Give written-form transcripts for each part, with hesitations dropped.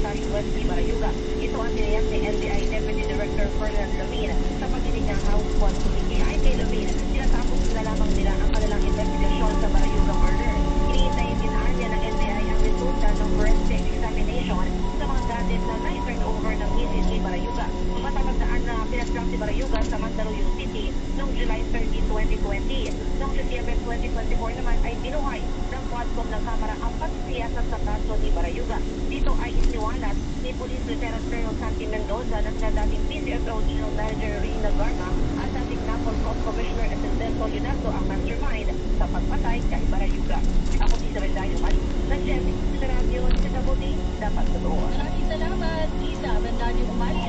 Secretary Wesley Barayuga. Ito ang tiniyak ni NBI Deputy Director Fernand Lamin sa pagdinig ng House Quad Committee. Ay kay Lamin, tinatapos na lamang nila ang kanilang investigasyon sa Barayuga murder. Iniintayin din niya ng NBI ang resulta ng forensic examination sa mga gadget na na-turn over ng misis ni Barayuga. Matatandaan na pinaslang si Barayuga sa Mandaluyong City noong July 30, 2020. Noong September 2024 naman ay binuhay ng Quadcom ng Kamara ang pagsiyasat sa kaso ni Barayuga. Dito ay iniwalat ni Police Lieutenant Colonel Santi Mendoza na sa dating PCSO General Manager Rina Garma at dating Napol Coast Commissioner Ascendento Leonardo ang mastermind sa pagpatay kay Barayuga. Ako si Rendayo Mali, nag-Jenny sa radyo sa Kabuti, dapat totoo. Maraming salamat, Isa Rendayo Mali.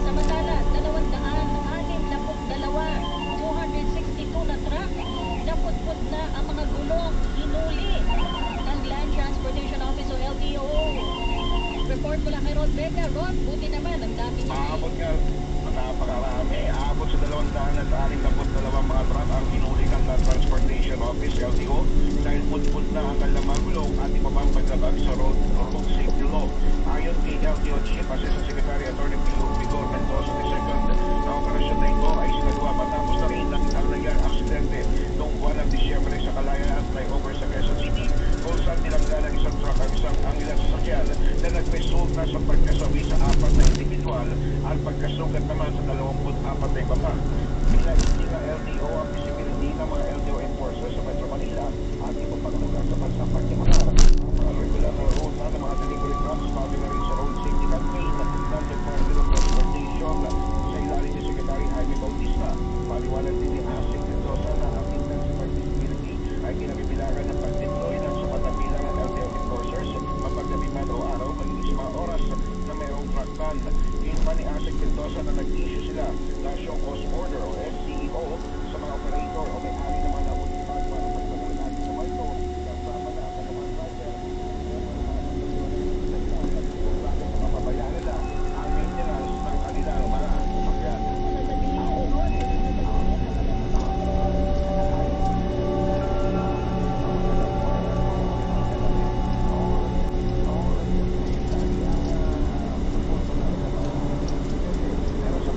Samantala, 262 na truck, naputput na ang mga gulong, hinuli ng Land Transportation Office o LTO. Report mula kay Rod Vega. Rod, buti naman ang daming maabot nga, napakarami. Aabot sa 262 mga truck ang hinuli ng Land Transportation Office, LTO, dahil putput na ang kalamang gulong at iba pang paglabag sa road safety law. Ayon kay LTO Chief Assistant Secretary Attorney Vigor Mendoza II, na operasyon na ito ay sinagawa matapos na rin ang nangyari aksidente noong buwan ng Disyembre sa Kalayaan flyover sa Quezon City, kung saan nilangga ng isang truck ang ilang sasakyan na nagresulta sa pagkasawi sa 4 na individual at pagkasugat naman sa 24 na iba pa. Pinagiging ng LTO ang visibility ng mga LTO enforcers sa Metro Manila at iba pang lugar sa bansa pagkimakar. Ang mga regular na ruta ng mga delivery trucks pati na rin sa road safety campaign ng Department of Transportation sa ilalim ni Secretary Jaime Bautista. Paliwanag din ni Asik Mendoza na ang intensified visibility ay kinabibilangan ng pag-deploy ng sapat na bilang ng LTO enforcers mapaggabi man o araw malinis sa mga oras na mayroong truck ban. Ginawa ni Asik Mendoza na nag-issue sila na show cause order o SCEO sa mga operator o may-ari ng mga nabulipan para magpaliwanag sa mga ito kasama na ang mga driver sa mapabayaan nila ang maintenance ng kanilang mga sasakyan. Pero sa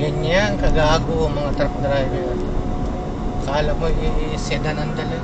Ganyan kagago ang mga truck driver. Kala mo sedan ang dala.